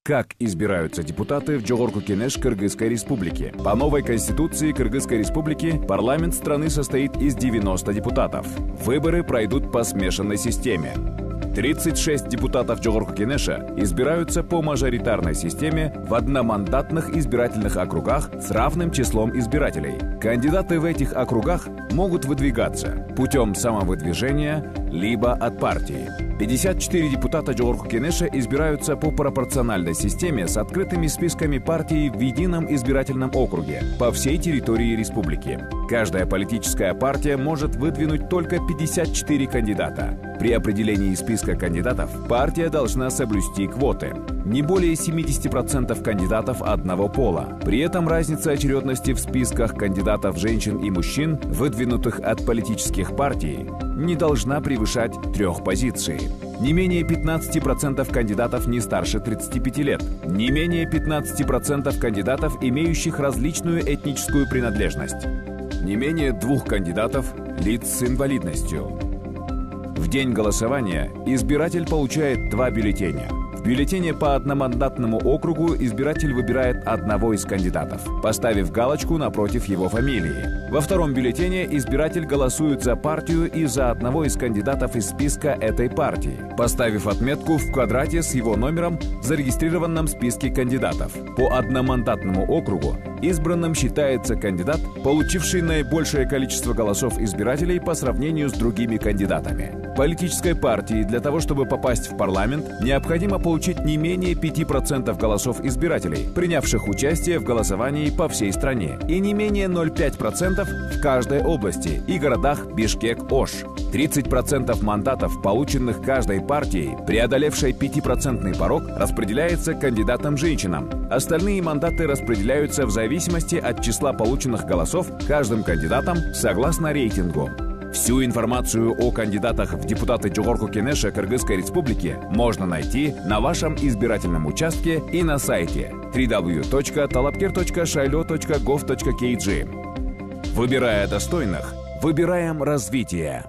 Как избираются депутаты в Жогорку Кенеш Кыргызской Республики? По новой конституции Кыргызской Республики парламент страны состоит из 90 депутатов. Выборы пройдут по смешанной системе. 36 депутатов Жогорку Кенеша избираются по мажоритарной системе в одномандатных избирательных округах с равным числом избирателей. Кандидаты в этих округах могут выдвигаться путем самовыдвижения либо от партии. 54 депутата Жогорку Кенеша избираются по пропорциональной системе с открытыми списками партий в едином избирательном округе по всей территории республики. Каждая политическая партия может выдвинуть только 54 кандидата. При определении списка кандидатов партия должна соблюсти квоты. Не более 70% кандидатов одного пола. При этом разница очередности в списках кандидатов женщин и мужчин, выдвинутых от политических партий, не должна превышать 3 позиций. Не менее 15% кандидатов не старше 35 лет. Не менее 15% кандидатов, имеющих различную этническую принадлежность. Не менее 2 кандидатов лиц с инвалидностью. В день голосования избиратель получает 2 бюллетеня. В бюллетене по одномандатному округу избиратель выбирает одного из кандидатов, поставив галочку напротив его фамилии. Во втором бюллетене избиратель голосует за партию и за одного из кандидатов из списка этой партии, поставив отметку в квадрате с его номером в зарегистрированном списке кандидатов. По одномандатному округу избранным считается кандидат, получивший наибольшее количество голосов избирателей по сравнению с другими кандидатами. Политической партии для того, чтобы попасть в парламент, необходимо получить не менее 5% голосов избирателей, принявших участие в голосовании по всей стране, и не менее 0,5% в каждой области и городах Бишкек-Ош. 30% мандатов, полученных каждой партией, преодолевшей 5% порог, распределяется кандидатам-женщинам. Остальные мандаты распределяются в зависимости от числа полученных голосов каждым кандидатом согласно рейтингу. Всю информацию о кандидатах в депутаты Жогорку Кенеша Кыргызской Республики можно найти на вашем избирательном участке и на сайте www.talapkir.shailo.gov.kg. Выбирая достойных, выбираем развитие.